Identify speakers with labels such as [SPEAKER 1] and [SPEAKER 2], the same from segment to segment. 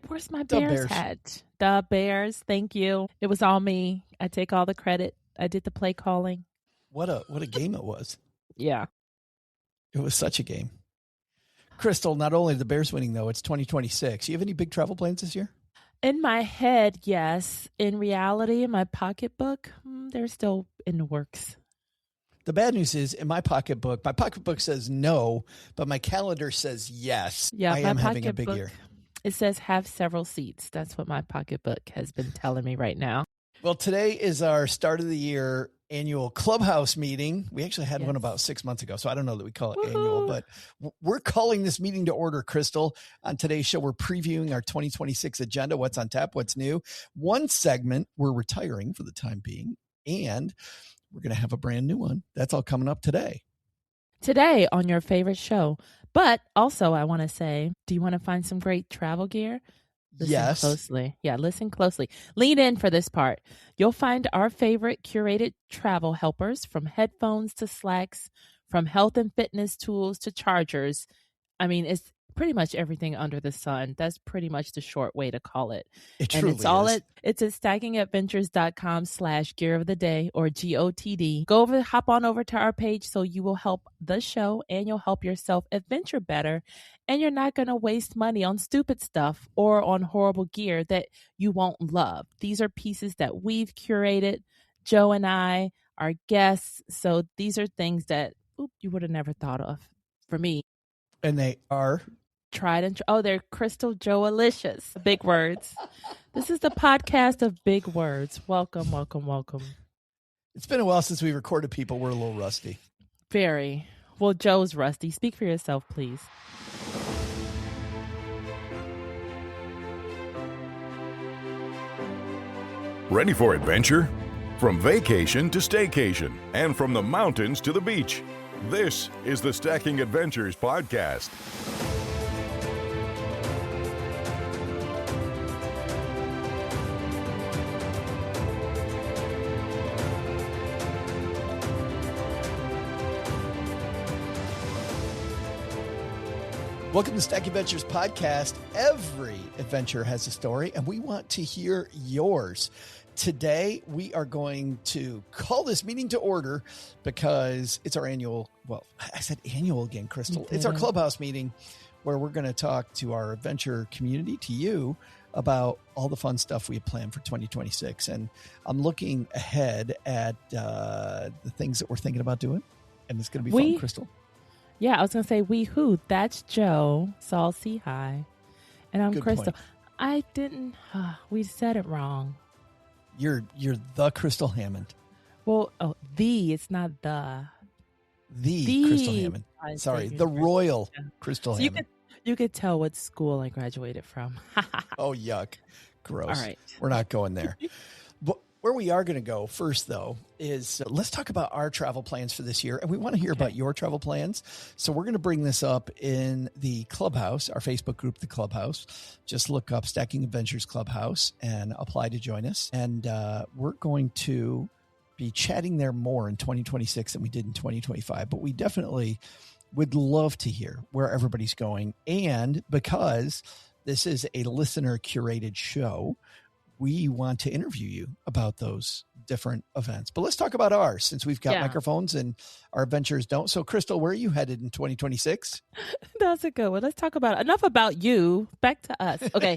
[SPEAKER 1] Where's my
[SPEAKER 2] The
[SPEAKER 1] Bears
[SPEAKER 2] Bears.
[SPEAKER 1] hat? The Bears. Thank you. It was all me. I take all the credit. I did the play calling.
[SPEAKER 2] What a game it was.
[SPEAKER 1] Yeah.
[SPEAKER 2] It was such a game. Crystal, not only the Bears winning, though, it's 2026. You have any big travel plans this year?
[SPEAKER 1] In my head, yes. In reality, in my pocketbook, they're still in the works.
[SPEAKER 2] The bad news is in my pocketbook says no, but my calendar says yes.
[SPEAKER 1] Yeah,
[SPEAKER 2] I am having a big year.
[SPEAKER 1] It says have several seats. That's what my pocketbook has been telling me right now.
[SPEAKER 2] Well, today is our start of the year annual Clubhouse meeting. We actually had one about 6 months ago, so I don't know that we call it annual, but we're calling this meeting to order, Crystal. On today's show, we're previewing our 2026 agenda, what's on tap, what's new. One segment, we're retiring for the time being, and we're going to have a brand new one. That's all coming up today.
[SPEAKER 1] Today on your favorite show. But also, I want to say, do you want to find some great travel gear? Listen closely. Yeah, listen closely. Lean in for this part. You'll find our favorite curated travel helpers, from headphones to slacks, from health and fitness tools to chargers. I mean, it's pretty much everything under the sun. That's pretty much the short way to call it.
[SPEAKER 2] It
[SPEAKER 1] and
[SPEAKER 2] truly
[SPEAKER 1] it's all
[SPEAKER 2] is.
[SPEAKER 1] It's at stackingadventures.com/gear of the day, or GOTD. Hop on over to our page so you will help the show and you'll help yourself adventure better. And you're not going to waste money on stupid stuff or on horrible gear that you won't love. These are pieces that we've curated, Joe and I, our guests. So these are things that you would have never thought of for me.
[SPEAKER 2] And they are
[SPEAKER 1] tried and they're Crystal Joe-alicious. Big words. This is the podcast of big words. Welcome, welcome, welcome.
[SPEAKER 2] It's been a while since we recorded people. We're a little rusty.
[SPEAKER 1] Very. Well, Joe's rusty. Speak for yourself, please.
[SPEAKER 3] Ready for adventure? From vacation to staycation, and from the mountains to the beach. This is the Stacking Adventures podcast.
[SPEAKER 2] Welcome to Stacking Adventures podcast. Every adventure has a story, and we want to hear yours. Today, we are going to call this meeting to order because it's our annual, well, I said annual again, Crystal. It's our Clubhouse meeting where we're going to talk to our adventure community, to you, about all the fun stuff we have planned for 2026. And I'm looking ahead at the things that we're thinking about doing, and it's going to be fun, Crystal.
[SPEAKER 1] Yeah, I was going to say we who. That's Joe. Saul, say hi. And I'm Crystal.
[SPEAKER 2] Point.
[SPEAKER 1] I didn't, we said it wrong.
[SPEAKER 2] You're the Crystal Hammond.
[SPEAKER 1] Well, it's not the.
[SPEAKER 2] The Crystal Hammond. Sorry, the royal Crystal Hammond.
[SPEAKER 1] You could tell what school I graduated from.
[SPEAKER 2] Oh, yuck. Gross.
[SPEAKER 1] All right.
[SPEAKER 2] We're not going there. But where we are going to go first, though, is let's talk about our travel plans for this year. And we want to hear about your travel plans. So we're going to bring this up in the Clubhouse, our Facebook group, the Clubhouse. Just look up Stacking Adventures Clubhouse and apply to join us. And we're going to be chatting there more in 2026 than we did in 2025. But we definitely would love to hear where everybody's going. And because this is a listener curated show, we want to interview you about those different events. But let's talk about ours, since we've got microphones and our adventures don't. So, Crystal, where are you headed in 2026?
[SPEAKER 1] That's a good one. Let's talk about enough about you. Back to us. Okay.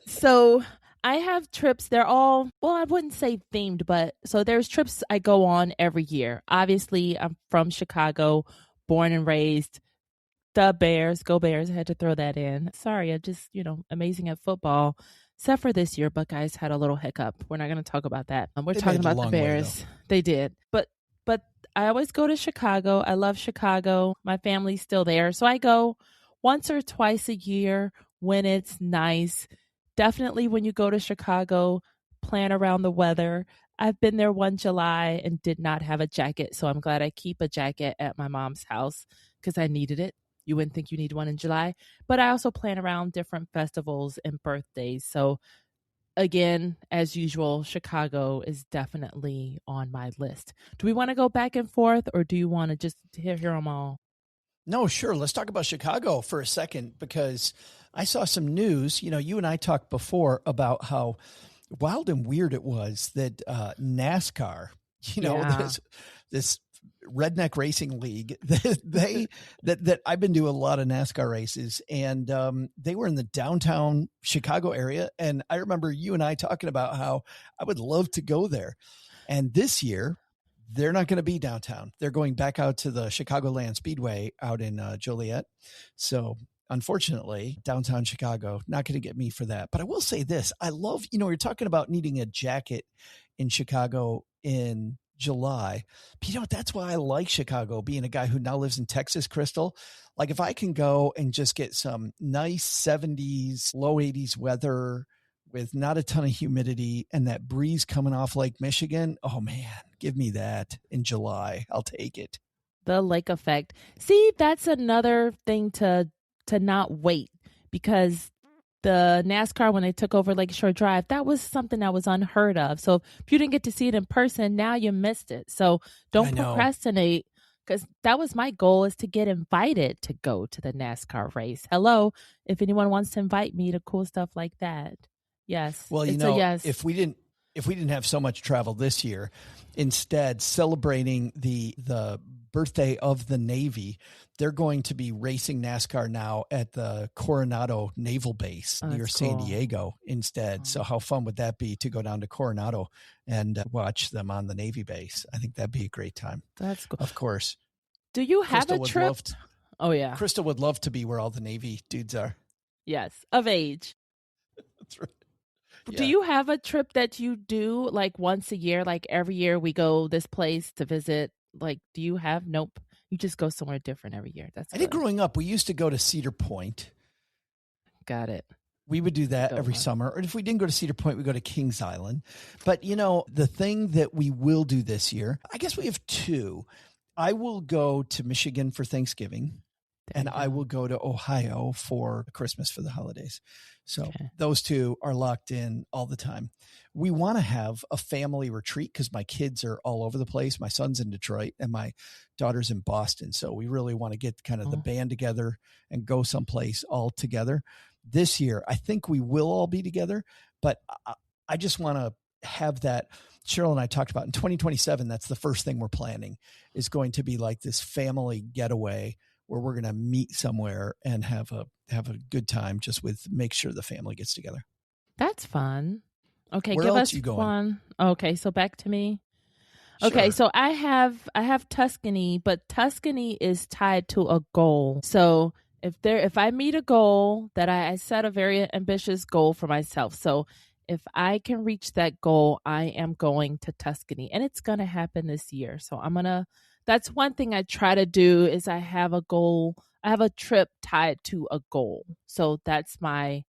[SPEAKER 1] So I have trips. They're all, well, I wouldn't say themed, but so there's trips I go on every year. Obviously, I'm from Chicago, born and raised. The Bears, go Bears. I had to throw that in. Sorry, I just, amazing at football. Except for this year, Buckeyes had a little hiccup. We're not going to talk about that. We're talking about the Bears. They did. But I always go to Chicago. I love Chicago. My family's still there. So I go once or twice a year when it's nice. Definitely when you go to Chicago, plan around the weather. I've been there one July and did not have a jacket. So I'm glad I keep a jacket at my mom's house because I needed it. You wouldn't think you need one in July, but I also plan around different festivals and birthdays. So again, as usual, Chicago is definitely on my list. Do we want to go back and forth, or do you want to just hear them all?
[SPEAKER 2] No, sure. Let's talk about Chicago for a second, because I saw some news. You and I talked before about how wild and weird it was that NASCAR,
[SPEAKER 1] Yeah.
[SPEAKER 2] this redneck racing league, that I've been doing a lot of NASCAR races, and they were in the downtown Chicago area. And I remember you and I talking about how I would love to go there. And this year, they're not going to be downtown. They're going back out to the Chicagoland Speedway out in Joliet. So unfortunately, downtown Chicago, not going to get me for that. But I will say this. I love, you're talking about needing a jacket in Chicago in July. But that's why I like Chicago, being a guy who now lives in Texas, Crystal. Like if I can go and just get some nice 70s, low 80s weather with not a ton of humidity and that breeze coming off Lake Michigan. Oh man, give me that in July. I'll take it.
[SPEAKER 1] The lake effect. See, that's another thing to not wait, because the NASCAR, when they took over Lakeshore Drive, that was something that was unheard of. So if you didn't get to see it in person, now you missed it. So don't procrastinate, because that was my goal, is to get invited to go to the NASCAR race. Hello, if anyone wants to invite me to cool stuff like that. Yes.
[SPEAKER 2] Well,
[SPEAKER 1] yes.
[SPEAKER 2] if we didn't have so much travel this year, instead celebrating the birthday of the Navy, they're going to be racing NASCAR now at the Coronado Naval Base near San Diego instead. So how fun would that be to go down to Coronado and watch them on the Navy base? I think that'd be a great time.
[SPEAKER 1] That's cool.
[SPEAKER 2] Of course.
[SPEAKER 1] Do you have a trip? Oh, yeah.
[SPEAKER 2] Crystal would love to be where all the Navy dudes are.
[SPEAKER 1] Yes. Of age.
[SPEAKER 2] That's right.
[SPEAKER 1] Yeah. Do you have a trip that you do like once a year? Like every year we go this place to visit? Like, do you have? Nope. You just go somewhere different every year. That's good.
[SPEAKER 2] I did growing up. We used to go to Cedar Point.
[SPEAKER 1] Got it.
[SPEAKER 2] We would do that every summer. Or if we didn't go to Cedar Point, we go to Kings Island. But, the thing that we will do this year, I guess we have two. I will go to Michigan for Thanksgiving, and I will go to Ohio for Christmas, for the holidays. So those two are locked in all the time. We want to have a family retreat because my kids are all over the place. My son's in Detroit and my daughter's in Boston. So we really want to get kind of the band together and go someplace all together. This year, I think we will all be together, but I just want to have that. Cheryl and I talked about in 2027, that's the first thing we're planning, is going to be like this family getaway where we're going to meet somewhere and have a good time, just make sure the family gets together.
[SPEAKER 1] That's fun. Okay.
[SPEAKER 2] Where
[SPEAKER 1] give
[SPEAKER 2] else
[SPEAKER 1] us
[SPEAKER 2] you going?
[SPEAKER 1] One. Okay. So back to me. Okay.
[SPEAKER 2] Sure.
[SPEAKER 1] So I have Tuscany, but Tuscany is tied to a goal. So if I meet a goal that I set a very ambitious goal for myself. So if I can reach that goal, I am going to Tuscany, and it's going to happen this year. So that's one thing I try to do, is I have a goal. I have a trip tied to a goal. So that's my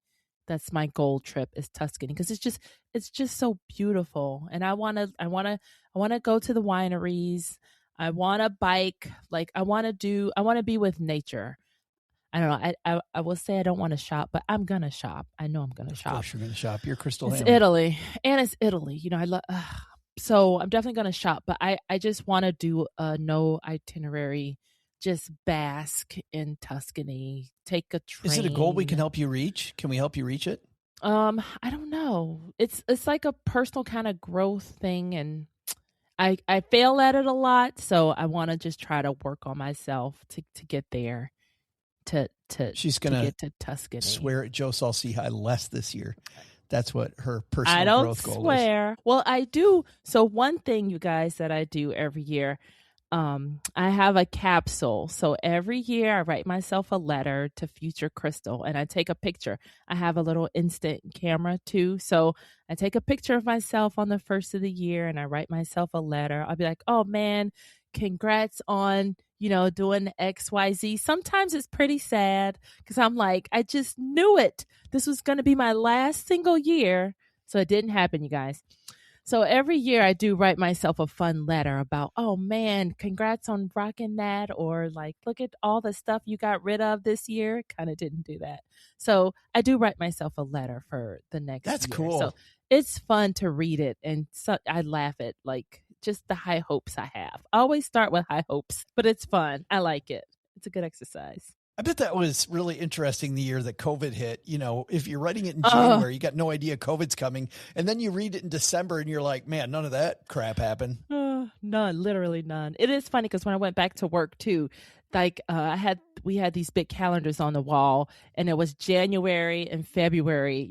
[SPEAKER 1] goal trip, is Tuscany, because it's just so beautiful. And I want to go to the wineries. I want to bike. Like I want to be with nature. I don't know. I will say I don't want to shop, but I'm going to shop. I know I'm going to shop.
[SPEAKER 2] Of course you're going to shop. You're Crystal
[SPEAKER 1] It's
[SPEAKER 2] Hammer.
[SPEAKER 1] Italy. And it's Italy. I love, so I'm definitely going to shop, but I just want to do no itinerary, just bask in Tuscany, take a train.
[SPEAKER 2] Is it a goal we can help you reach? Can we help you reach it?
[SPEAKER 1] I don't know. It's like a personal kind of growth thing, and I fail at it a lot, so I want to just try to work on myself to get there. She's gonna get to Tuscany.
[SPEAKER 2] Swear at Joe Salsihai less this year. That's what her personal growth goal is. I don't swear.
[SPEAKER 1] Well, I do. So one thing, you guys, that I do every year, I have a capsule. So every year I write myself a letter to future Crystal, and I take a picture. I have a little instant camera too. So I take a picture of myself on the first of the year, and I write myself a letter. I'll be like, oh man, congrats on, doing XYZ. Sometimes it's pretty sad because I'm like, I just knew it. This was going to be my last single year. So it didn't happen, you guys. So every year I do write myself a fun letter about, oh man, congrats on rocking that. Or like, look at all the stuff you got rid of this year. Kind of didn't do that. So I do write myself a letter for the next year.
[SPEAKER 2] That's cool.
[SPEAKER 1] So it's fun to read it. And so I laugh at like just the high hopes I have. I always start with high hopes, but it's fun. I like it. It's a good exercise.
[SPEAKER 2] I bet that was really interesting the year that COVID hit. You know, if you're writing it in January, you got no idea COVID's coming. And then you read it in December and you're like, man, none of that crap happened.
[SPEAKER 1] None, literally none. It is funny because when I went back to work too, like we had these big calendars on the wall and it was January and February,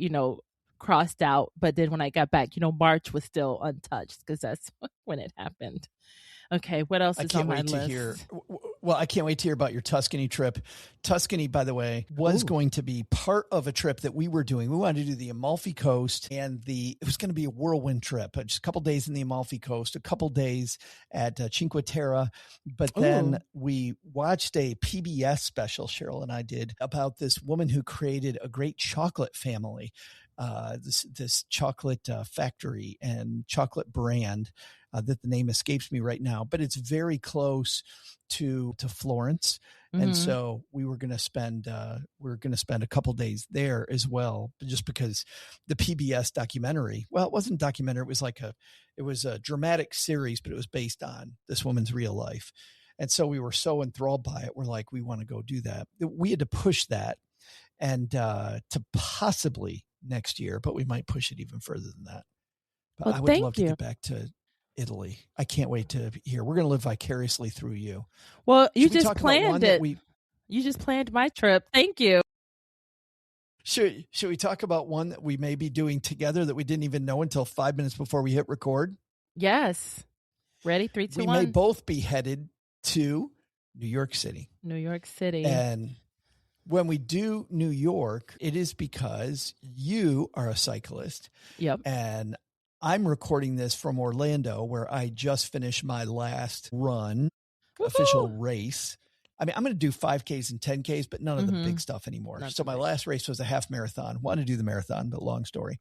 [SPEAKER 1] crossed out. But then when I got back, March was still untouched because that's when it happened. Okay, what else is on my list?
[SPEAKER 2] I can't wait to hear about your Tuscany trip. Tuscany, by the way, was going to be part of a trip that we were doing. We wanted to do the Amalfi Coast, and it was going to be a whirlwind trip. Just a couple days in the Amalfi Coast, a couple days at Cinque Terre. But then we watched a PBS special, Cheryl and I did, about this woman who created a great chocolate family. This chocolate factory and chocolate brand that the name escapes me right now, but it's very close to Florence. Mm-hmm. And so we were going to spend a couple days there as well, just because the PBS documentary, well, it wasn't a documentary. It was a dramatic series, but it was based on this woman's real life. And so we were so enthralled by it. We're like, we want to go do that. We had to push that and to possibly next year, but we might push it even further than that. But I would love to get back to Italy. I can't wait to hear. We're going to live vicariously through you.
[SPEAKER 1] Well, you just planned it. You just planned my trip. Thank you.
[SPEAKER 2] Should we talk about one that we may be doing together that we didn't even know until 5 minutes before we hit record?
[SPEAKER 1] Yes. Ready? 3, 2, 1.
[SPEAKER 2] We may both be headed to New York City.
[SPEAKER 1] New York City.
[SPEAKER 2] And when we do New York, it is because you are a cyclist.
[SPEAKER 1] Yep.
[SPEAKER 2] And I'm recording this from Orlando, where I just finished my last run, official race. I mean, I'm going to do 5Ks and 10Ks, but none of the big stuff anymore. So my last race was a half marathon. Wanted to do the marathon, but long story.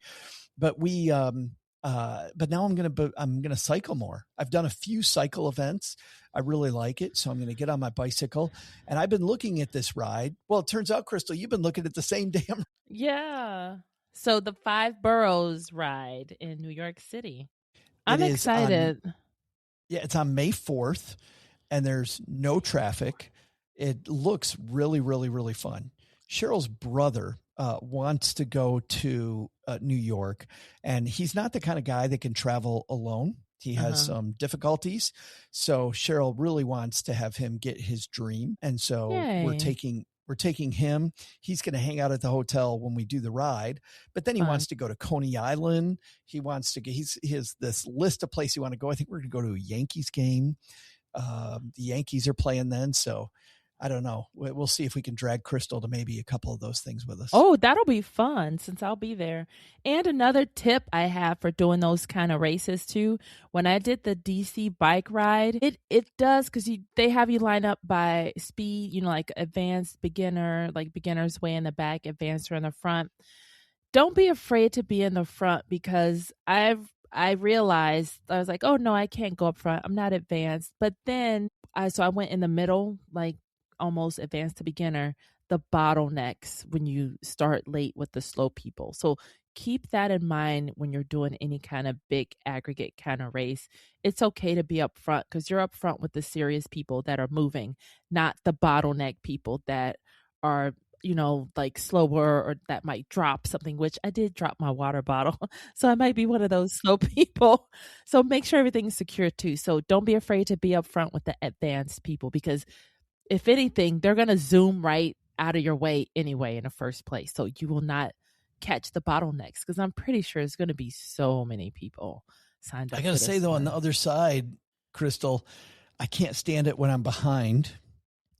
[SPEAKER 2] But but now I'm going to cycle more. I've done a few cycle events. I really like it. So I'm going to get on my bicycle, and I've been looking at this ride. Well, it turns out, Crystal, you've been looking at the same damn.
[SPEAKER 1] Yeah. So the 5 Boroughs ride in New York City. I'm excited.
[SPEAKER 2] It's on May 4th, and there's no traffic. It looks really, really, really fun. Cheryl's brother wants to go to New York, and he's not the kind of guy that can travel alone. He has some difficulties. So Cheryl really wants to have him get his dream. And so we're taking him. He's going to hang out at the hotel when we do the ride, but then he wants to go to Coney Island. He has this list of places he wants to go. I think we're going to go to a Yankees game. The Yankees are playing then. So I don't know. We'll see if we can drag Crystal to maybe a couple of those things with us.
[SPEAKER 1] Oh, that'll be fun since I'll be there. And another tip I have for doing those kind of races too, when I did the DC bike ride, it does, because they have you line up by speed, like advanced beginner, like beginner's way in the back, advanced in the front. Don't be afraid to be in the front, because I realized, I was like, oh no, I can't go up front. I'm not advanced. But then I went in the middle, like almost advanced to beginner, the bottlenecks when you start late with the slow people. So keep that in mind when you're doing any kind of big aggregate kind of race. It's okay to be up front, because you're up front with the serious people that are moving, not the bottleneck people that are, like slower, or that might drop something, which I did drop my water bottle. So I might be one of those slow people. So make sure everything's secure too. So don't be afraid to be up front with the advanced people, because if anything, they're going to zoom right out of your way anyway in the first place. So you will not catch the bottlenecks, because I'm pretty sure it's going to be so many people signed up.
[SPEAKER 2] I got to say, though, on the other side, Crystal, I can't stand it when I'm behind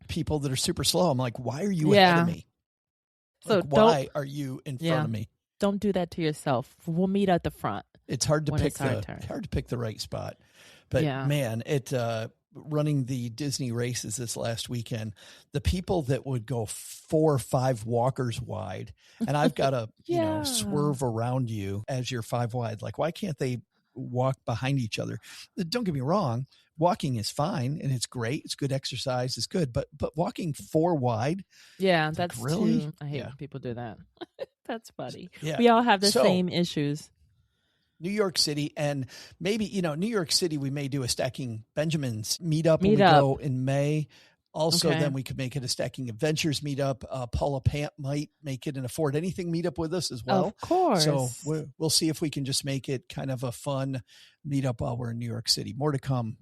[SPEAKER 2] people that are super slow. I'm like, why are you ahead of me? Like, so why are you in front of me?
[SPEAKER 1] Don't do that to yourself. We'll meet at the front.
[SPEAKER 2] It's hard to pick the right spot. But man, running the Disney races this last weekend, the people that would go 4 or 5 walkers wide, and I've got to swerve around you as you're 5 wide. Like, why can't they walk behind each other? Don't get me wrong, walking is fine and it's great. It's good exercise. It's good, but walking 4 wide.
[SPEAKER 1] Yeah, that's
[SPEAKER 2] like, really.
[SPEAKER 1] Too, I hate when people do that. That's funny.
[SPEAKER 2] Yeah.
[SPEAKER 1] We all have the same issues.
[SPEAKER 2] New York City, and maybe, New York City, we may do a Stacking Benjamins meetup when we go in May. Also,
[SPEAKER 1] Okay.
[SPEAKER 2] then we could make it a Stacking Adventures meetup. Paula Pant might make it an Afford Anything meetup with us as well.
[SPEAKER 1] Of course.
[SPEAKER 2] So we'll see if we can just make it kind of a fun meetup while we're in New York City. More to come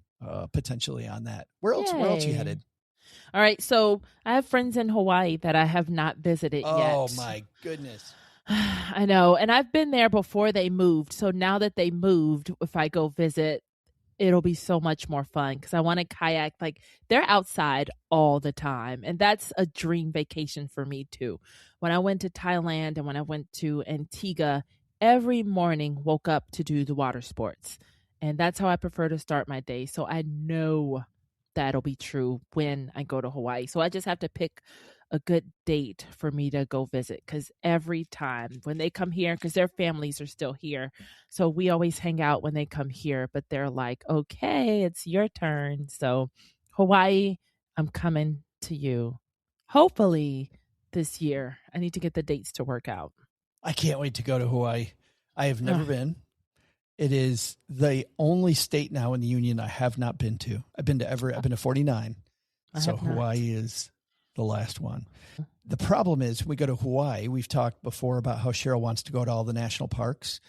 [SPEAKER 2] potentially on that. Where else are you headed?
[SPEAKER 1] All right. So I have friends in Hawaii that I have not visited yet.
[SPEAKER 2] Oh, my goodness.
[SPEAKER 1] I know. And I've been there before they moved. So now that they moved, if I go visit, it'll be so much more fun because I want to kayak. Like, they're outside all the time. And that's a dream vacation for me too. When I went to Thailand and when I went to Antigua, every morning woke up to do the water sports. And that's how I prefer to start my day. So I know that'll be true when I go to Hawaii. So I just have to pick a good date for me to go visit, because every time when they come here, because their families are still here, so we always hang out when they come here, but they're like, okay, it's your turn. So Hawaii, I'm coming to you hopefully this year. I need to get the dates to work out.
[SPEAKER 2] I can't wait to go to Hawaii. I have never been. It is the only state now in the union I have not been to. I've been to 49. So Hawaii is the last one. The problem is we go to Hawaii. We've talked before about how Cheryl wants to go to all the national parks.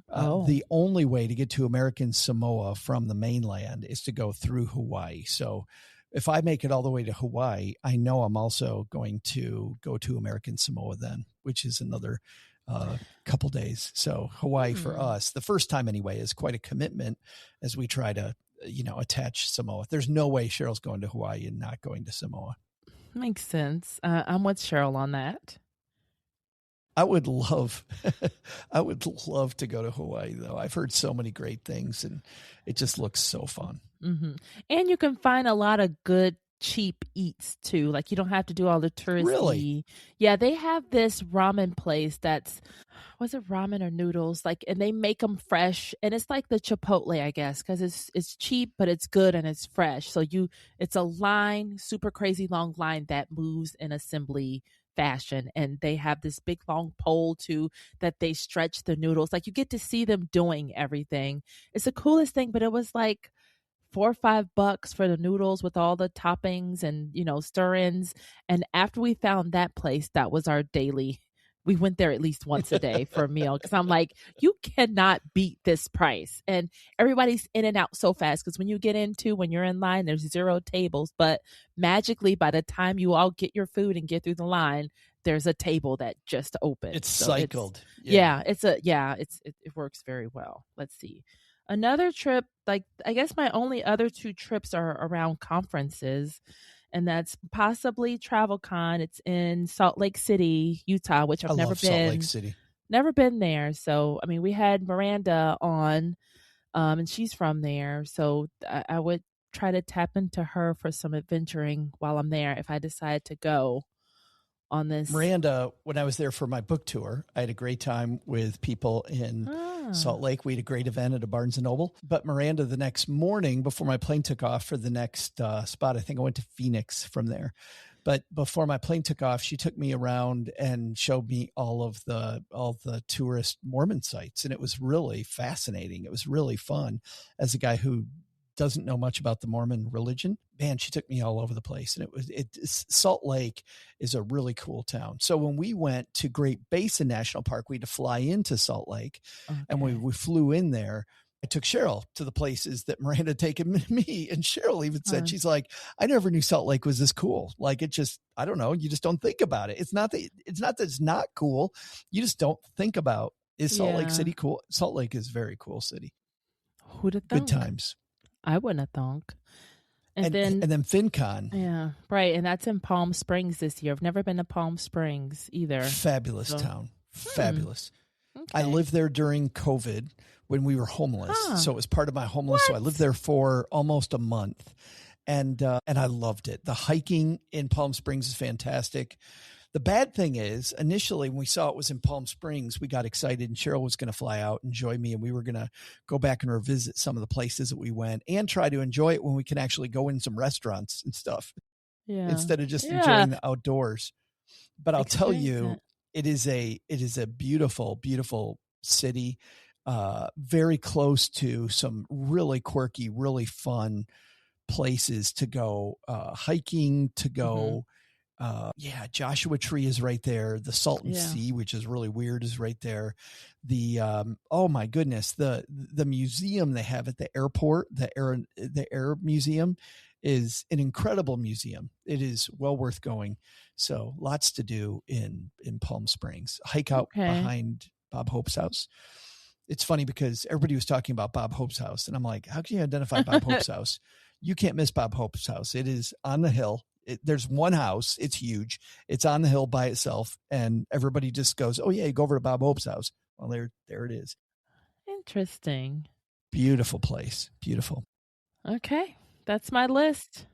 [SPEAKER 2] The only way to get to American Samoa from the mainland is to go through Hawaii. So if I make it all the way to Hawaii, I know I'm also going to go to American Samoa then, which is another couple days. So Hawaii for us, the first time anyway, is quite a commitment as we try to, attach Samoa. There's no way Cheryl's going to Hawaii and not going to Samoa.
[SPEAKER 1] Makes sense. I'm with Cheryl on that.
[SPEAKER 2] I would love to go to Hawaii though. I've heard so many great things and it just looks so fun.
[SPEAKER 1] Mm-hmm. And you can find a lot of good, cheap eats too. Like, you don't have to do all the touristy.
[SPEAKER 2] Really?
[SPEAKER 1] Yeah, they have this ramen place that's, was it ramen or noodles? Like, and they make them fresh, and it's like the Chipotle, I guess, because it's cheap, but it's good and it's fresh. So it's a line, super crazy long line that moves in assembly fashion, and they have this big long pole too that they stretch the noodles. Like, you get to see them doing everything. It's the coolest thing, but it was like $4 or $5 for the noodles with all the toppings and, stir-ins. And after we found that place, that was our daily. We went there at least once a day for a meal, because I'm like, you cannot beat this price. And everybody's in and out so fast, because when you're in line, there's 0 tables. But magically, by the time you all get your food and get through the line, there's a table that just opened.
[SPEAKER 2] It's cycled.
[SPEAKER 1] It works very well. Let's see. Another trip, like, I guess my only other 2 trips are around conferences, and that's possibly TravelCon. It's in Salt Lake City, Utah, which I've never been.
[SPEAKER 2] Salt Lake City.
[SPEAKER 1] Never been there. So, I mean, we had Miranda on, and she's from there. So I would try to tap into her for some adventuring while I'm there if I decide to go on this.
[SPEAKER 2] Miranda, when I was there for my book tour, I had a great time with people in Salt Lake. We had a great event at a Barnes & Noble. But Miranda, the next morning before my plane took off for the next spot, I think I went to Phoenix from there. But before my plane took off, she took me around and showed me all the tourist Mormon sites. And it was really fascinating. It was really fun. As a guy who doesn't know much about the Mormon religion, man, she took me all over the place. And Salt Lake is a really cool town. So when we went to Great Basin National Park, we had to fly into Salt Lake. Okay. And we flew in there. I took Cheryl to the places that Miranda had taken me. And Cheryl even said, she's like, I never knew Salt Lake was this cool. Like, it just, I don't know. You just don't think about it. It's not that it's not cool. You just don't think about, is Salt Lake City cool? Salt Lake is a very cool city.
[SPEAKER 1] Who'd have thunk?
[SPEAKER 2] Good times.
[SPEAKER 1] I wouldn't have thunk.
[SPEAKER 2] And then FinCon.
[SPEAKER 1] Yeah, right. And that's in Palm Springs this year. I've never been to Palm Springs either.
[SPEAKER 2] Fabulous town. Fabulous.
[SPEAKER 1] Okay.
[SPEAKER 2] I lived there during COVID when we were homeless. So it was part of my homeless. So I lived there for almost a month. And I loved it. The hiking in Palm Springs is fantastic. The bad thing is, initially, when we saw it was in Palm Springs, we got excited, and Cheryl was going to fly out and join me, and we were going to go back and revisit some of the places that we went and try to enjoy it when we can actually go in some restaurants and stuff instead of just enjoying the outdoors. But I'll tell you, it is a beautiful, beautiful city, very close to some really quirky, really fun places to go hiking, to go. Joshua Tree is right there. The Salton Sea, which is really weird, is right there. The oh my goodness, the museum they have at the airport, the air museum, is an incredible museum. It is well worth going. So lots to do in Palm Springs. Hike out behind Bob Hope's house. It's funny because everybody was talking about Bob Hope's house, and I'm like, how can you identify Bob Hope's house? You can't miss Bob Hope's house. It is on the hill. There's one house. It's huge. It's on the hill by itself. And everybody just goes, oh yeah, you go over to Bob Hope's house. Well, there it is.
[SPEAKER 1] Interesting.
[SPEAKER 2] Beautiful place. Beautiful.
[SPEAKER 1] Okay. That's my list.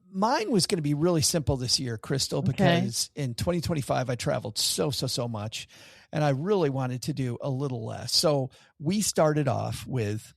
[SPEAKER 2] Mine was going to be really simple this year, Crystal, because in 2025, I traveled so much, and I really wanted to do a little less. So we started off with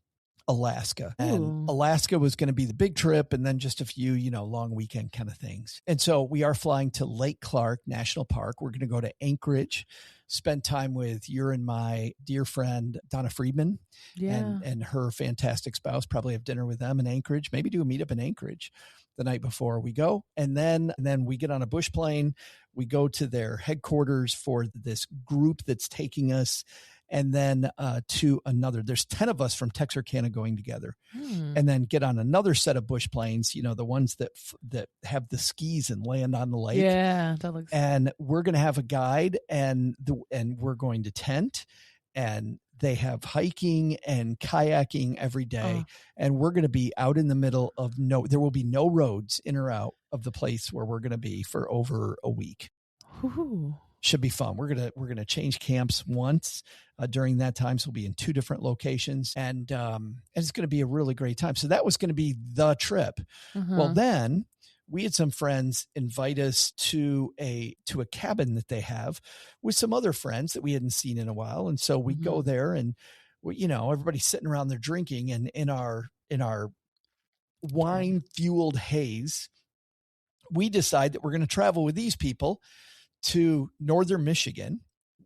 [SPEAKER 2] Alaska, and Alaska was going to be the big trip, and then just a few, long weekend kind of things. And so we are flying to Lake Clark National Park. We're going to go to Anchorage, spend time with your and my dear friend, Donna Friedman, and her fantastic spouse, probably have dinner with them in Anchorage, maybe do a meetup in Anchorage the night before we go. And then we get on a bush plane. We go to their headquarters for this group that's taking us, and then to another. There's 10 of us from Texarkana going together, and then get on another set of bush planes, the ones that have the skis and land on the lake.
[SPEAKER 1] Yeah, that looks.
[SPEAKER 2] And we're going to have a guide, and we're going to tent, and they have hiking and kayaking every day. And we're going to be out in the middle of there will be no roads in or out of the place where we're going to be for over a week.
[SPEAKER 1] Ooh.
[SPEAKER 2] Should be fun. We're gonna change camps once during that time, so we'll be in 2 different locations, and it's going to be a really great time. So that was going to be the trip. Well, then we had some friends invite us to a cabin that they have with some other friends that we hadn't seen in a while, and so we go there, and everybody's sitting around there drinking, and in our wine fueled haze, we decide that we're going to travel with these people to northern Michigan,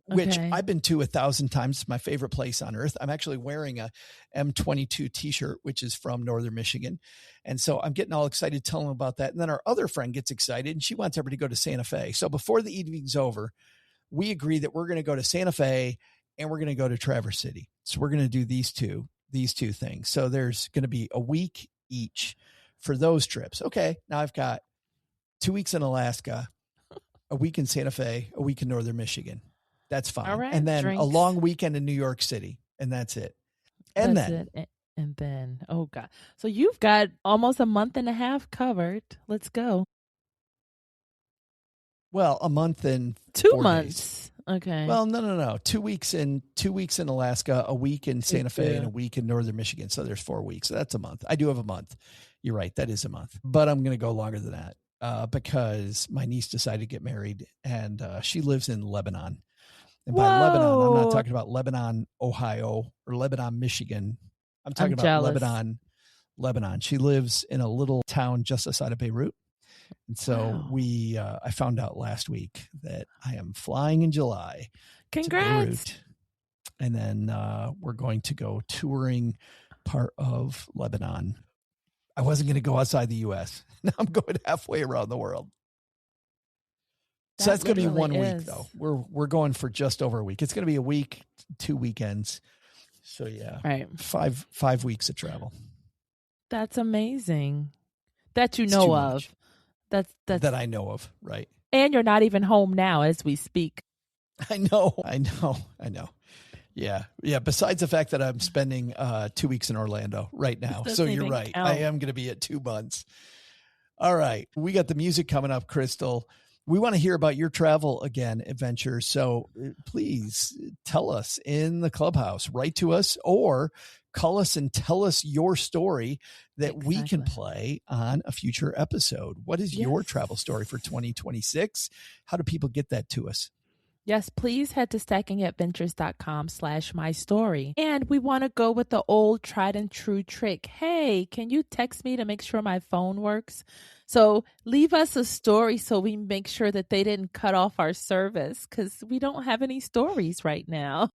[SPEAKER 2] which I've been to 1,000 times. It's my favorite place on earth. I'm actually wearing a M22 t-shirt, which is from northern Michigan. And so I'm getting all excited telling them about that. And then our other friend gets excited, and she wants everybody to go to Santa Fe. So before the evening's over, we agree that we're going to go to Santa Fe and we're going to go to Traverse City. So we're going to do these two things. So there's going to be a week each for those trips. Okay. Now I've got 2 weeks in Alaska, a week in Santa Fe, a week in northern Michigan. That's fine.
[SPEAKER 1] All right,
[SPEAKER 2] and then a long weekend in New York City, and that's it. And
[SPEAKER 1] then, oh God. So you've got almost a month and a half covered. Let's go.
[SPEAKER 2] Well, a month and
[SPEAKER 1] 2 months.
[SPEAKER 2] Days.
[SPEAKER 1] Okay.
[SPEAKER 2] Well, no. 2 weeks in Alaska, a week in Santa Fe, and a week in northern Michigan. So there's 4 weeks. So that's a month. I do have a month. You're right. That is a month, but I'm going to go longer than that. Because my niece decided to get married, and she lives in Lebanon. And by Lebanon, I'm not talking about Lebanon, Ohio, or Lebanon, Michigan. I'm talking about Lebanon. She lives in a little town just outside of Beirut. And so I found out last week that I am flying in July.
[SPEAKER 1] Congrats.
[SPEAKER 2] To Beirut. And then we're going to go touring part of Lebanon. I wasn't going to go outside the U.S. Now I'm going halfway around the world. So that's going to be 1 week, though. We're going for just over a week. It's going to be a week, 2 weekends. So yeah,
[SPEAKER 1] right.
[SPEAKER 2] 5 weeks of travel.
[SPEAKER 1] That's amazing. That you know of. That's
[SPEAKER 2] that I know of, right?
[SPEAKER 1] And you're not even home now as we speak.
[SPEAKER 2] I know. Yeah. Besides the fact that I'm spending 2 weeks in Orlando right now. So you're right.
[SPEAKER 1] Count.
[SPEAKER 2] I am going to be at 2 months. All right. We got the music coming up, Crystal. We want to hear about your travel adventure. So please tell us in the Clubhouse, write to us, or call us and tell us your story that we can play on a future episode. What is your travel story for 2026? How do people get that to us?
[SPEAKER 1] Yes, please head to stackingadventures.com/mystory. And we want to go with the old tried and true trick. Hey, can you text me to make sure my phone works? So leave us a story so we make sure that they didn't cut off our service, because we don't have any stories right now.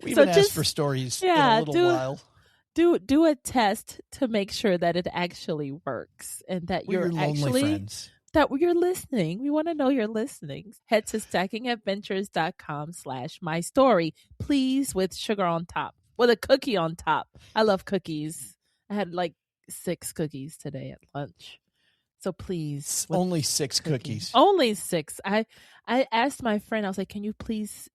[SPEAKER 2] We even asked for stories in a little while.
[SPEAKER 1] do a test to make sure that it actually works and that
[SPEAKER 2] We're
[SPEAKER 1] you're
[SPEAKER 2] your lonely
[SPEAKER 1] actually
[SPEAKER 2] friends.
[SPEAKER 1] that you're listening. We want to know you're listening. Head to stackingadventures.com/my story, please, with sugar on top, with a cookie on top. I love cookies. I had like 6 cookies today at lunch. So please.
[SPEAKER 2] Only 6 cookies.
[SPEAKER 1] Only 6. I asked my friend, I was like, can you please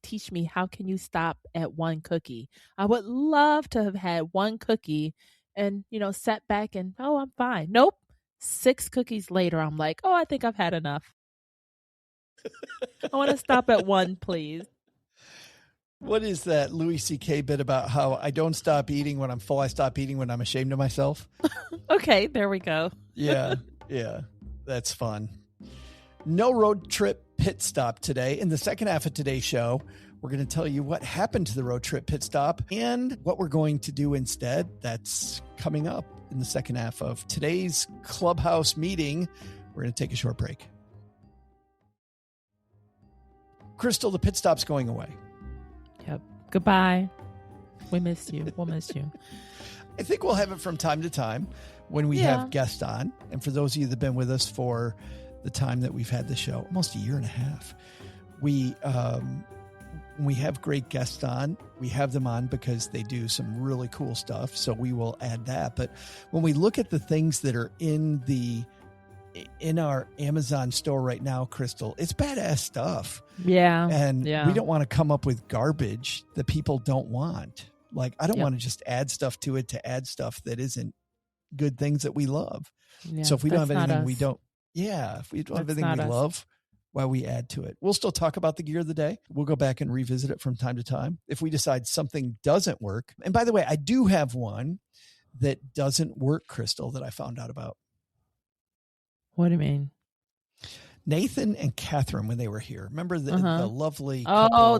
[SPEAKER 1] teach me, how can you stop at 1 cookie? I would love to have had 1 cookie and, sat back and, oh, I'm fine. Nope. 6 cookies later, I'm like, oh, I think I've had enough. I want to stop at 1, please.
[SPEAKER 2] What is that Louis C.K. bit about how I don't stop eating when I'm full, I stop eating when I'm ashamed of myself?
[SPEAKER 1] Okay, there we go.
[SPEAKER 2] Yeah, that's fun. No road trip pit stop today. In the second half of today's show, we're going to tell you what happened to the road trip pit stop and what we're going to do instead. That's coming up in the second half of today's Clubhouse meeting. We're going to take a short break. Crystal, the pit stop's going away.
[SPEAKER 1] Yep. Goodbye. We missed you. We'll miss you.
[SPEAKER 2] I think we'll have it from time to time when we have guests on. And for those of you that have been with us for the time that we've had the show, almost a year and a half, we have great guests on. We have them on because they do some really cool stuff. So we will add that. But when we look at the things that are in our Amazon store right now, Crystal, it's badass stuff.
[SPEAKER 1] Yeah.
[SPEAKER 2] And we don't want to come up with garbage that people don't want. Like, I don't want to just add stuff to it to add stuff that isn't good things that we love.
[SPEAKER 1] Yeah,
[SPEAKER 2] so if we don't have anything
[SPEAKER 1] us.
[SPEAKER 2] we don't, if we don't have anything we
[SPEAKER 1] us.
[SPEAKER 2] love, why we add to it. We'll still talk about the gear of the day. We'll go back and revisit it from time to time. If we decide something doesn't work. And by the way, I do have one that doesn't work, Crystal, that I found out about.
[SPEAKER 1] What do you mean?
[SPEAKER 2] Nathan and Catherine, when they were here, remember the lovely couple?
[SPEAKER 1] Oh,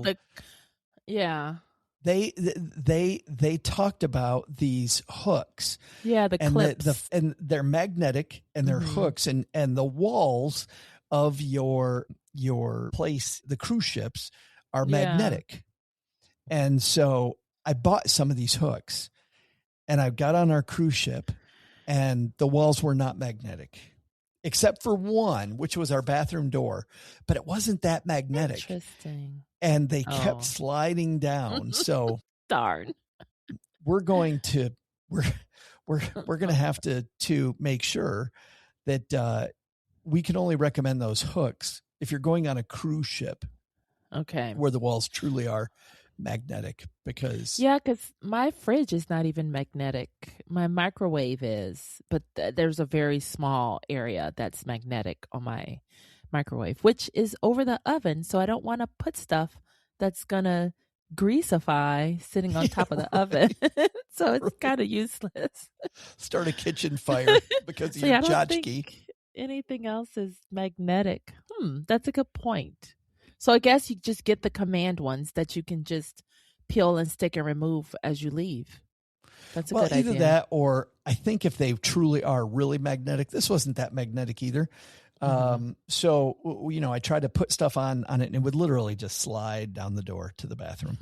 [SPEAKER 2] They talked about these hooks.
[SPEAKER 1] Yeah, the clips.
[SPEAKER 2] And they're magnetic and they're hooks and the walls of your place, the cruise ships, are magnetic. And so I bought some of these hooks and I got on our cruise ship and the walls were not magnetic. Except for one, which was our bathroom door, but it wasn't that magnetic.
[SPEAKER 1] Interesting.
[SPEAKER 2] And they kept sliding down. So
[SPEAKER 1] darn.
[SPEAKER 2] We're going to have to make sure that we can only recommend those hooks if you're going on a cruise ship.
[SPEAKER 1] Okay.
[SPEAKER 2] Where the walls truly are magnetic, because
[SPEAKER 1] my fridge is not even magnetic. My microwave is, but there's a very small area that's magnetic on my microwave, which is over the oven. So I don't want to put stuff that's gonna greaseify sitting on top of the oven. So it's kind of useless.
[SPEAKER 2] Start a kitchen fire because of your tchotchke.
[SPEAKER 1] Anything else is magnetic. That's a good point. So I guess you just get the command ones that you can just peel and stick and remove as you leave. That's a good idea.
[SPEAKER 2] Either that, or I think if they truly are really magnetic, this wasn't that magnetic either. So, I tried to put stuff on it and it would literally just slide down the door to the bathroom.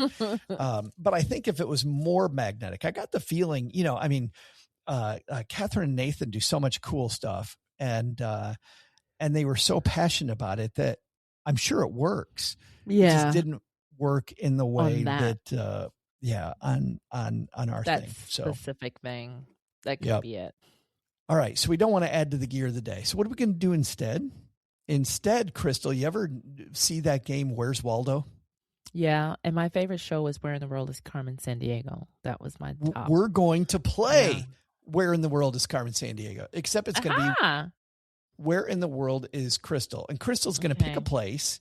[SPEAKER 2] But I think if it was more magnetic, I got the feeling, Catherine and Nathan do so much cool stuff and they were so passionate about it that I'm sure it works.
[SPEAKER 1] Yeah.
[SPEAKER 2] It just didn't work in the way on our
[SPEAKER 1] that
[SPEAKER 2] thing.
[SPEAKER 1] Specific thing. That could be it.
[SPEAKER 2] All right. So we don't want to add to the gear of the day. So what are we going to do instead? Instead, Crystal, you ever see that game, Where's Waldo?
[SPEAKER 1] Yeah. And my favorite show was Where in the World is Carmen Sandiego. That was my top.
[SPEAKER 2] We're going to play Where in the World is Carmen Sandiego, except it's going to be Where in the World is Crystal. And Crystal's going to pick a place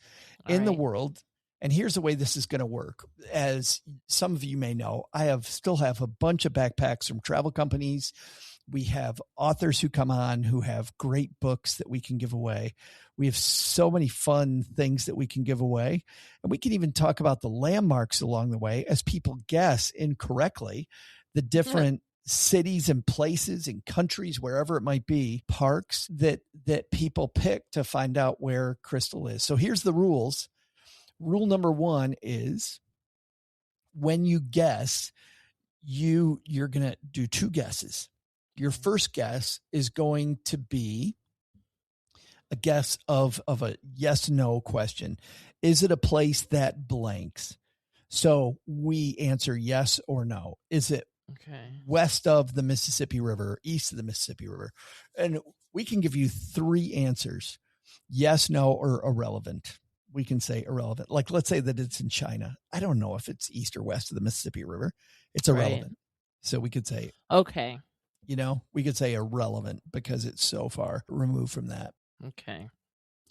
[SPEAKER 2] in the world. And here's the way this is going to work. As some of you may know, I still have a bunch of backpacks from travel companies. We have authors who come on who have great books that we can give away. We have so many fun things that we can give away. And we can even talk about the landmarks along the way as people guess incorrectly the different cities and places and countries, wherever it might be, parks that people pick to find out where Crystal is. So here's the rules. Rule number 1 is when you guess, you're going to do 2 guesses. Your first guess is going to be a guess of a yes, no question. Is it a place that blanks? So we answer yes or no. Is it west of the Mississippi River, east of the Mississippi River? And we can give you 3 answers: yes, no, or irrelevant. We can say irrelevant. Like, let's say that it's in China. I don't know if it's east or west of the Mississippi River. It's irrelevant. Right. So we could say,
[SPEAKER 1] okay.
[SPEAKER 2] We could say irrelevant because it's so far removed from that.
[SPEAKER 1] Okay.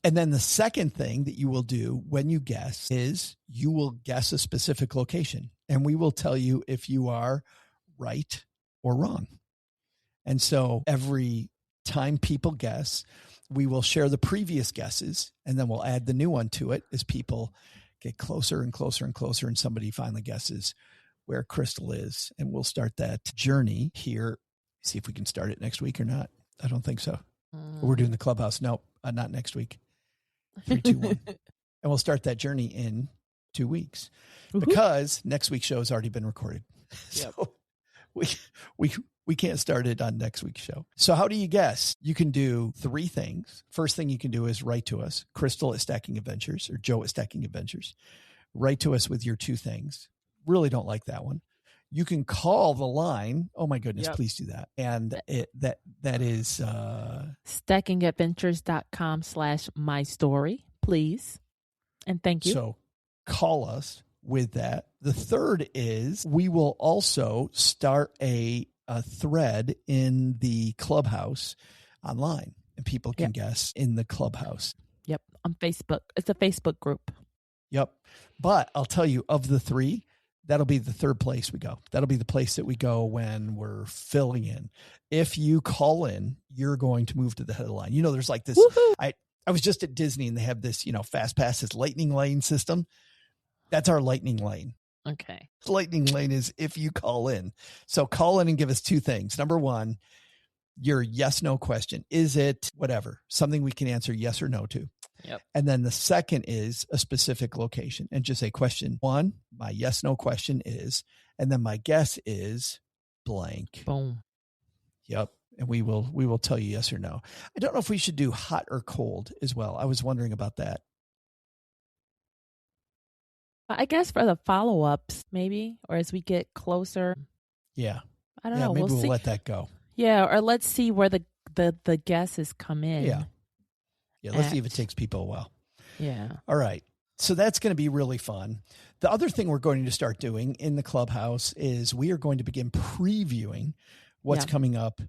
[SPEAKER 2] And then the second thing that you will do when you guess is you will guess a specific location, and we will tell you if you are right or wrong. And so every time people guess, we will share the previous guesses, and then we'll add the new one to it as people get closer and closer and closer, and somebody finally guesses where Crystal is. And we'll start that journey here. See if we can start it next week or not. I don't think so. We're doing the Clubhouse. Nope, not next week. 3, 2, 1. And we'll start that journey in 2 weeks because next week's show has already been recorded. Yep. So we can't start it on next week's show. So how do you guess? You can do 3 things. First thing you can do is write to us, Crystal at Stacking Adventures or Joe at Stacking Adventures. Write to us with your 2 things. Really don't like that one. You can call the line. Oh my goodness, please do that. And that is
[SPEAKER 1] stackingadventures.com/mystory, please. And thank you.
[SPEAKER 2] So call us with that. The third is we will also start a thread in the Clubhouse online, and people can guess in the Clubhouse.
[SPEAKER 1] Yep. On Facebook. It's a Facebook group.
[SPEAKER 2] Yep. But I'll tell you, of the 3, that'll be the third place we go. That'll be the place that we go when we're filling in. If you call in, you're going to move to the head of the line. There's like this. Woo-hoo. I was just at Disney, and they have this, fast passes lightning lane system. That's our lightning lane.
[SPEAKER 1] Okay.
[SPEAKER 2] Lightning lane is if you call in. So call in and give us 2 things. Number 1, your yes, no question. Is it whatever? Something we can answer yes or no to.
[SPEAKER 1] Yep.
[SPEAKER 2] And then the second is a specific location, and just say question 1. My yes, no question is, and then my guess is blank.
[SPEAKER 1] Boom.
[SPEAKER 2] Yep. And we will tell you yes or no. I don't know if we should do hot or cold as well. I was wondering about that.
[SPEAKER 1] I guess for the follow-ups, maybe, or as we get closer.
[SPEAKER 2] Yeah.
[SPEAKER 1] I don't know.
[SPEAKER 2] Maybe we'll
[SPEAKER 1] see.
[SPEAKER 2] let that go.
[SPEAKER 1] Yeah. Or let's see where the guesses come in.
[SPEAKER 2] Yeah. Yeah. Let's see if it takes people a while.
[SPEAKER 1] Yeah.
[SPEAKER 2] All right. So that's going to be really fun. The other thing we're going to start doing in the Clubhouse is we are going to begin previewing what's coming up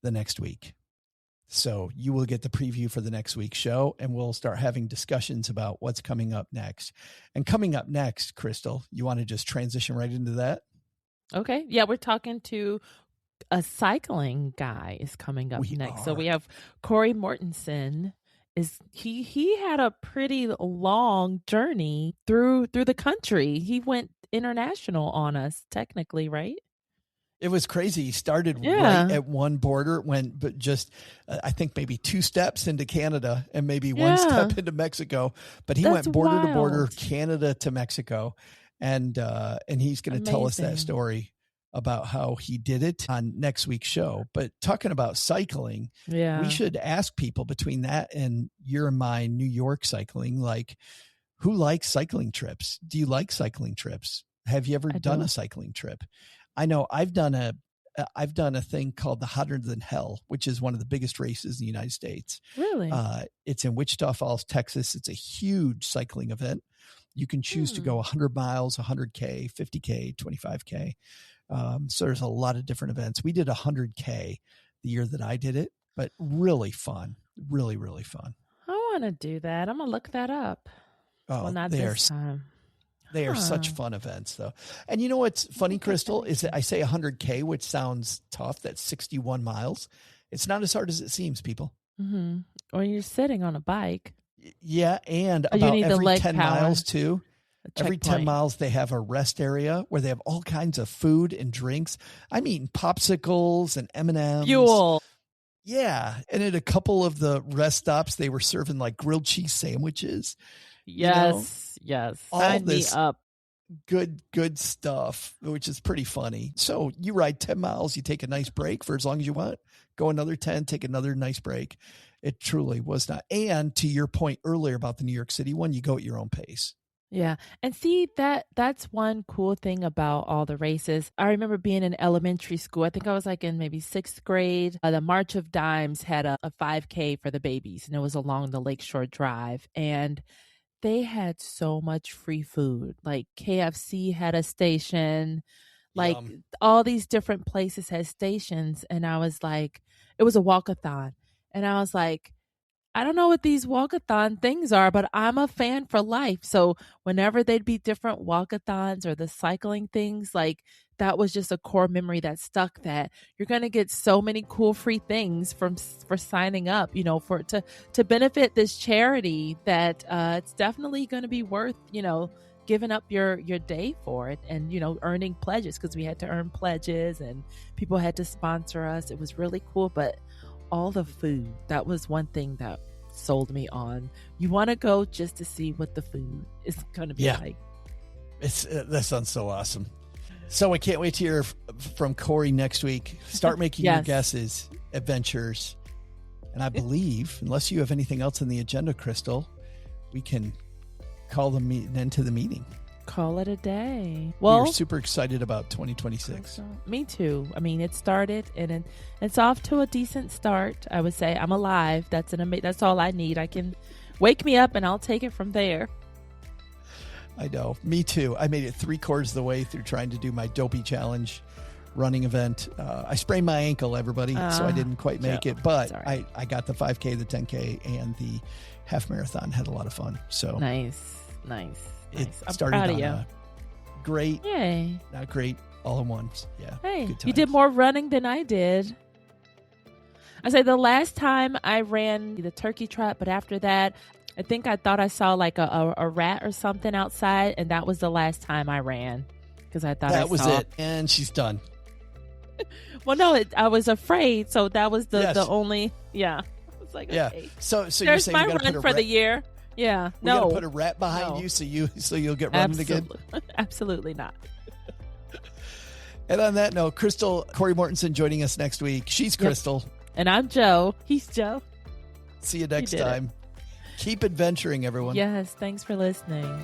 [SPEAKER 2] the next week. So you will get the preview for the next week's show, and we'll start having discussions about what's coming up next. And coming up next, Crystal, you want to just transition right into that?
[SPEAKER 1] Okay. Yeah, we're talking to a cycling guy is coming up next. So we have Corey Mortensen. He had a pretty long journey through the country. He went international on us, technically, right?
[SPEAKER 2] It was crazy. He started right at one border, but just I think maybe 2 steps into Canada and maybe 1 step into Mexico. But he went border to border, Canada to Mexico, and he's going to tell us that story about how he did it on next week's show. But talking about cycling, we should ask people between that and your and my New York cycling, like, who likes cycling trips? Do you like cycling trips? Have you ever done a cycling trip? I know I've done a thing called the Hotter Than Hell, which is one of the biggest races in the United States.
[SPEAKER 1] Really?
[SPEAKER 2] It's in Wichita Falls, Texas. It's a huge cycling event. You can choose to go 100 miles, 100K, 50K, 25K. So there's a lot of different events. We did 100K the year that I did it, but really fun, really, really fun.
[SPEAKER 1] I want to do that. I'm going to look that up.
[SPEAKER 2] Oh,
[SPEAKER 1] well, not this time.
[SPEAKER 2] They are such fun events, though. And you know what's funny, Crystal, is that I say 100K, which sounds tough. That's 61 miles. It's not as hard as it seems, people.
[SPEAKER 1] Mm-hmm. Or you're sitting on a bike.
[SPEAKER 2] Yeah, and about every 10 miles, too. Every 10 miles, they have a rest area where they have all kinds of food and drinks. I'm eating popsicles and M&Ms.
[SPEAKER 1] Fuel.
[SPEAKER 2] Yeah, and at a couple of the rest stops, they were serving like grilled cheese sandwiches.
[SPEAKER 1] Yes, yes. Sign me up.
[SPEAKER 2] good stuff, which is pretty funny. So you ride 10 miles, you take a nice break for as long as you want, go another 10, take another nice break. It truly was not. And to your point earlier about the New York City one, you go at your own pace.
[SPEAKER 1] Yeah. And see, that's one cool thing about all the races. I remember being in elementary school. I think I was like in maybe 6th grade. The March of Dimes had a 5K for the babies, and it was along the Lakeshore Drive. And they had so much free food. Like KFC had a station, like all these different places had stations. And I was like, it was a walkathon. And I was like, I don't know what these walkathon things are, but I'm a fan for life. So whenever they'd be different walkathons or the cycling things, like that was just a core memory that stuck, that you're going to get so many cool free things for signing up, for to benefit this charity, that it's definitely going to be worth, giving up your day for it, and, earning pledges, because we had to earn pledges and people had to sponsor us. It was really cool. But all the food, that was one thing that sold me on. You want to go just to see what the food is going to be like.
[SPEAKER 2] That sounds so awesome. So I can't wait to hear from Corey next week. Start making your guesses, adventures. And I believe, unless you have anything else on the agenda, Crystal, we can call the end to the meeting.
[SPEAKER 1] Call it a day. Well,
[SPEAKER 2] we're super excited about 2026.
[SPEAKER 1] Me too. I mean, it started and it's off to a decent start. I would say I'm alive. That's all I need. I can wake me up and I'll take it from there.
[SPEAKER 2] I know. Me too. I made it 3/4 of the way through trying to do my Dopey Challenge running event. I sprained my ankle, everybody, so I didn't quite make it. But I got the 5K, the 10K, and the half marathon. Had a lot of fun. So
[SPEAKER 1] nice.
[SPEAKER 2] It
[SPEAKER 1] I'm
[SPEAKER 2] started
[SPEAKER 1] proud of
[SPEAKER 2] on
[SPEAKER 1] you.
[SPEAKER 2] a great,
[SPEAKER 1] Yay.
[SPEAKER 2] not great, all in once. Yeah.
[SPEAKER 1] Hey, you did more running than I did. I say the last time I ran the turkey trot, but after that, I think I thought I saw like a rat or something outside, and that was the last time I ran, because I thought
[SPEAKER 2] that was it. And she's done.
[SPEAKER 1] Well, no, I was afraid, so that was the only. Yeah, I was like, okay.
[SPEAKER 2] So
[SPEAKER 1] there's
[SPEAKER 2] you're saying
[SPEAKER 1] my run for the year. Yeah,
[SPEAKER 2] we gotta put a rat behind you so you'll get running again.
[SPEAKER 1] Absolutely not.
[SPEAKER 2] And on that note, Crystal, Corey Mortensen joining us next week. She's Crystal.
[SPEAKER 1] And I'm Joe. He's Joe.
[SPEAKER 2] See you next time. Keep adventuring, everyone.
[SPEAKER 1] Yes, thanks for listening.